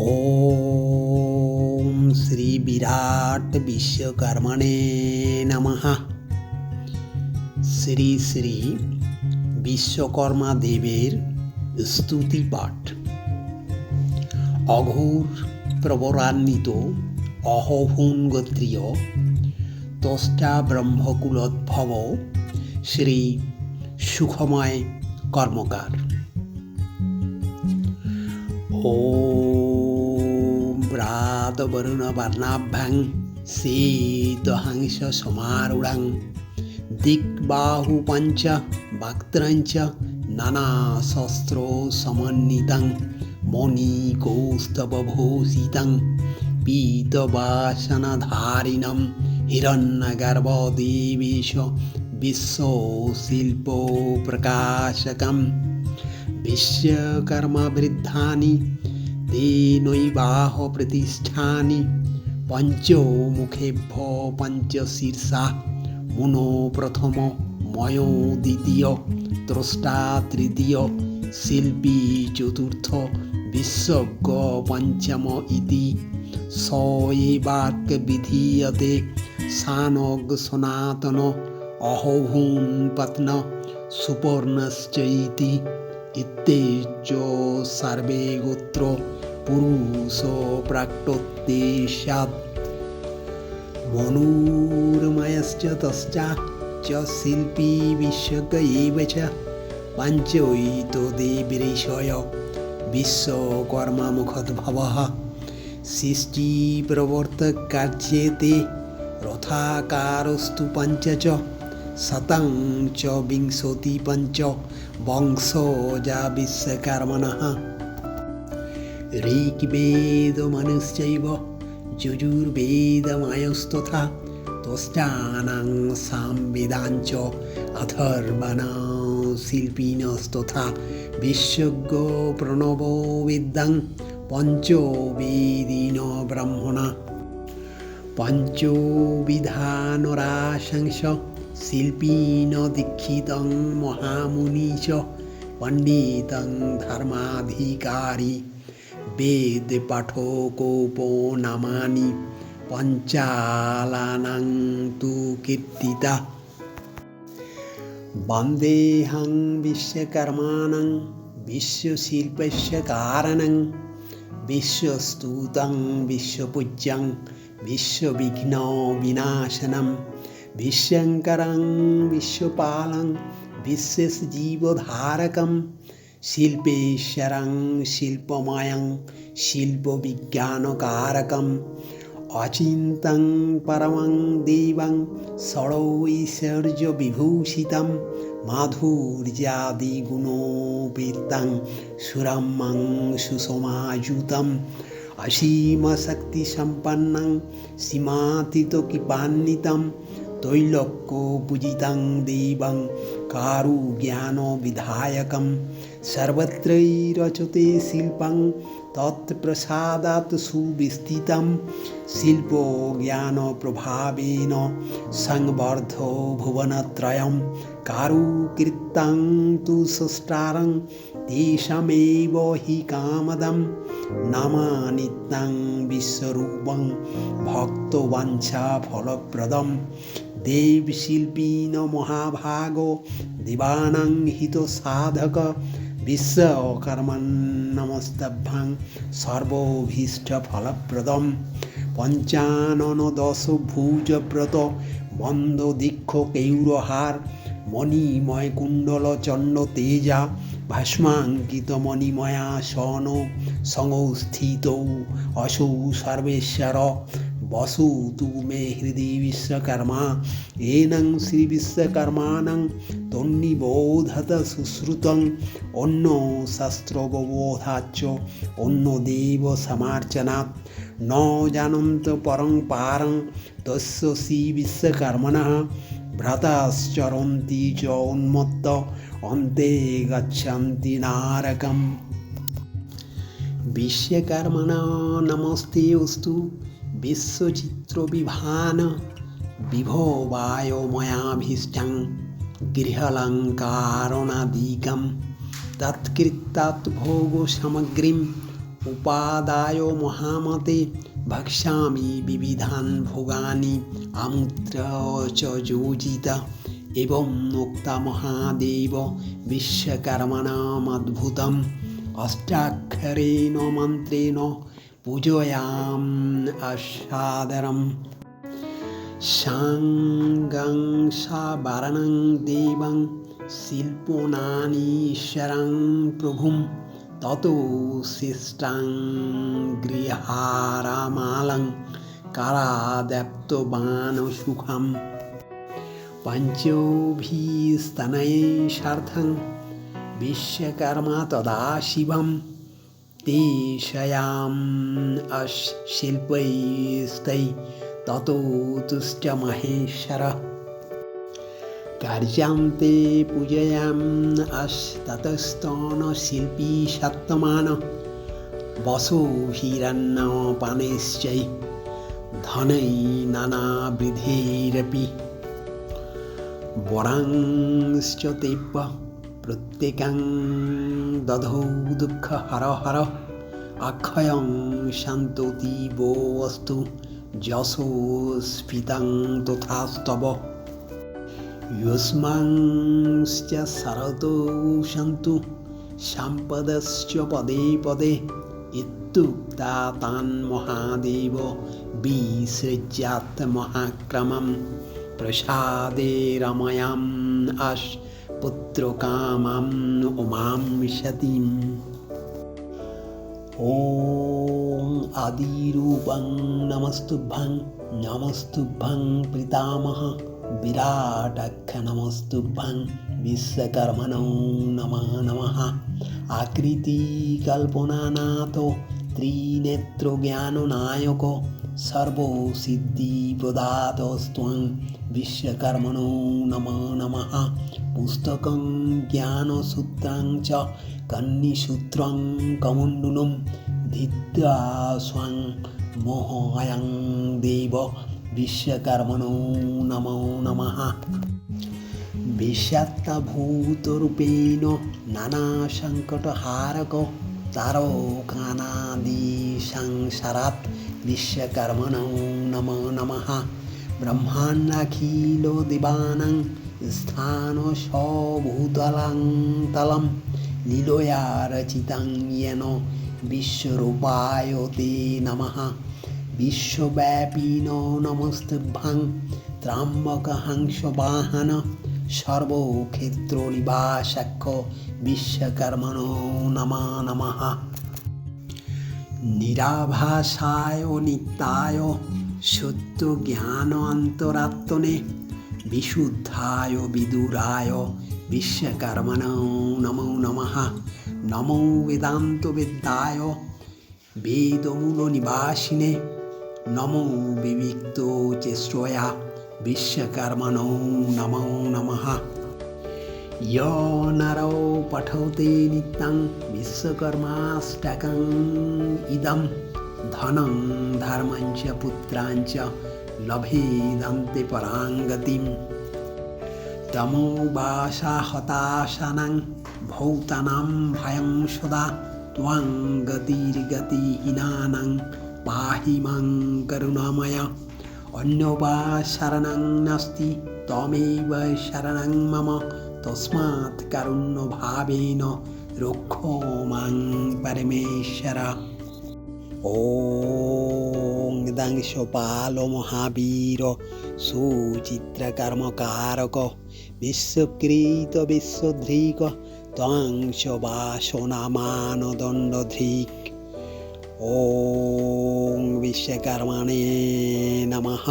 ओम श्री विराट विश्वकर्मणे नमः। শ্রী শ্রী বিশ্বকর্মা দেবের স্তুতি পাঠ। অঘোর প্রবরান্বিত অহভূন গোত্রীয় ত্বষ্টা ব্রহ্মকুলোদ্ভব শ্রী সুখময় কর্মকার। ওম ব্রাত বরুণ বর্ণাভ্যাং শীতহাংস সমারূঢ়াং দিগ্বাহু পঞ্চ বক্ত্রঞ্চ নানা শস্ত্র সমন্বিতং মণিকৌস্তবভূষিতং পীতবাসনধারিণং হিরণ্যগর্ভদেবেশ বিশ্বশিল্পপ্রকাশকং বিশ্বকর্মবৃদ্ধানি তেনৈবাহ প্রতিষ্ঠানি পঞ্চমুখেভ্যো পঞ্চশীর্ষা মনো প্রথম ময়ো দ্বিতীয় ত্রষ্টা তৃতীয় শিল্পী চতুর্থ বিশ্বজ্ঞ পঞ্চম ইতি স এবাক্য বিধীয়তে সানগ সনাতন অহভূন পত্ন সুপর্ণশ্চ ইতি ইত্যেচ সর্বে গোত্র পুরুষ প্রাক্তোত্তেষ্যাৎ মনুর্ময়শ্চ তশ্চা চ শিল্পী বিশ্বজ্ঞ এব চ পঞ্চৈতো দেবীষয় বিশ্বকর্মামুখোদ্ভবঃ সৃষ্টি প্রবর্তক কার্যেতে রথাকারস্তু পঞ্চ চ শতং চ বিংশতি পঞ্চ বংশজা বিশ্বকর্মণঃ ঋগ্বেদমনুশ্চৈব যজুর্বেদময়স্তথা ত্বষ্টানাং সামবেদাঞ্চ অথর্বণাং শিল্পিনস্তথা বিশ্বজ্ঞ প্রণবো বেদাং পঞ্চবেদিন ব্রাহ্মণা পঞ্চবিধানরাশংস শিল্পিন দীক্ষিতং মহামুনি চ পণ্ডিতং ধর্মাধিকারী বেদ পাঠকোপো নামানি পঞ্চালানাং তু কীর্তিতা বন্দেহং বিশ্বকর্মাণং বিশ্বশিল্পস্য কারণং বিশ্বস্তুतं বিশ্বপূজ্যং বিশ্ববিঘ্ন বিনাশনম বিশ্বঙ্করং বিশ্বপালং বিশ্বজীবধারকম শিল্পেশ্বরং শিল্পময়ং শিল্পবিজ্ঞানকারকম অচিন্ত্যং পরমং দেবং ষড়ৈশ্বর্যবিভূষিতং মাধুর্যাদিগুণোপেতং সুরমং সুসমাযুতং অসীমশক্তিসম্পন্নং সীমাতীতকৃপান্বিতং তৈলোক্যপূজিतं দেবং কারুজ্ঞানবিধায়কং সর্বত্রৈরচতে শিল্পং তৎপ্রসাদাৎ সুবিস্তৃतं শিল্পজ্ঞানপ্রভাবেন সংবর্ধো ভুবনত্রয়ং কারুকীর্তং তু স্রষ্টারং তেষামেব হি কামদং নমামি तं বিশ্বরূপং ভক্তবাঞ্ছাফলপ্রদং দেবশিল্পিন মহাভাগো দেবানাং হিতসাধক বিশ্বকর্মণ্যমস্তভ্যং সর্বভীষ্টফলপ্রদং পঞ্চানন দশ ভুজব্রত বন্ধ দীক্ষ কেয়ুরহার মণিময় কুণ্ডল চণ্ড তেজা ভস্মাঙ্কিত মণিময়াসন সংস্থিতৌ অসৌ সর্বেশ্বর বসতু মে হৃদি বিশ্বকর্মা এনং শ্রী বিশ্বকর্মাণং তন্নিবোধত সুশ্রুতং অন্য শাস্ত্রববোধাচ্চ অন্য দেব সমার্চনাৎ ন জানন্ত পরং পারং তস্য শ্রী বিশ্বকর্মণঃ ভ্রাতাশ্চরন্তি চ উন্মত্ত অন্তে গচ্ছন্তি নারকম। বিশ্বকর্মণা নমস্তে অস্তু বিশ্বচিত্রবিভান বিভবায় ময়াভীষ্টং গৃহালঙ্কারণাদিকং তৎকৃত্যাৎ ভোগসামগ্রীম উপাদায় মহামতে ভক্ষ্যামি বিবিধান ভোগানি আমূত্র চ যোজিতা এবং নোক্তা মহাদেব বিশ্বকর্মণামদ্ভুতম অষ্টাক্ষরেণ মন্ত্রেণ পূজয়াম আসাদরম সাঙ্গং সাবরণং দেবং শিল্পনানীশ্বরং প্রভুম ততো শিষ্টাং গৃহারামালং কারাদপ্তবান সুখম পঞ্চভিস্তনয়ৈষার্থং বিশ্বকর্মা তদা শিবম তেষয়াম শিল্পৈস্তৈ ততো তুষ্ট মহেশ্বরঃ কার্যান্তে পূজয়াম ততস্তন শিল্পী সত্যমান বসোভিরন্নপানৈশ্চৈ ধनै নানাবিধৈরপি বরাংশ্চ তেব্য প্রত্যেকং দধৌ দুঃখ হর হর অক্ষয়ং শান্ততিবস্তু যশো স্ফীতং তথাস্তব युष्मांश्च सरतो सन्तु सम्पदश्च पदे पदे इत्युक्ता तान् महादेव विसृज्यात् महाक्रमं प्रसादे रमयाम् पुत्रकामाम् उमां सतीम् ॐ आदिरूपं नमस्तुभ्यं पितामह विराटक्ष नमस्तुभ्यं विश्वकर्मणो नमः नमः आकृतिकल्पनानाथो त्रिनेत्रज्ञाननायको सर्वसिद्धिप्रदातस्त्वं विश्वकर्मणो नमः नमः पुस्तकं ज्ञानसूत्रं च कन्निसूत्रं कमण्डलं धित्वा स्वं मोहयं देव विश्वकर्मणो नमो नमः विषाक्तभूतरूपेण नानासङ्कटहारक तारकानादिसंसारात् विश्वकर्मणो नमो नमः ब्रह्माण्डाखिलदेवानां स्थानसभूतलं तलं लीलया रचितं येन विश्वरूपाय ते नमः विश्वव्यापिनो नमस्तुभ्यं त्र्यम्बकहंसवाहन सर्वक्षेत्रनिवासक विश्वकर्मणो नमः नमः निराभासाय नित्याय सत्यज्ञानान्तरात्मने विशुद्धाय विदुराय विश्वकर्मणो नमो नमः नमो वेदान्तवेद्याय वेदमूलनिवासिने नमो विविक्तचेष्टया विश्वकर्मणो नमो नमः यो नरो पठते नित्यं विश्वकर्माष्टकम् इदं धनं धर्मं च पुत्रां च लभेदन्ते परां गतिम् तमोवासाहताशानां भौतानां भयं सदा त्वां गतिर्गतिहीनानां पाहि मां करुणामय अन्योपा शरणं नास्ति त्वमेव शरणं मम तस्मात् कारुण्यभावेन रक्षो मां परमेश्वर ॐ दंशपाल महावीर सुचित्रकर्मकारक विश्वकृत विश्वधृक त्वां च वासनामानदण्डधृक् ॐ विश्वकर्मणे नमः।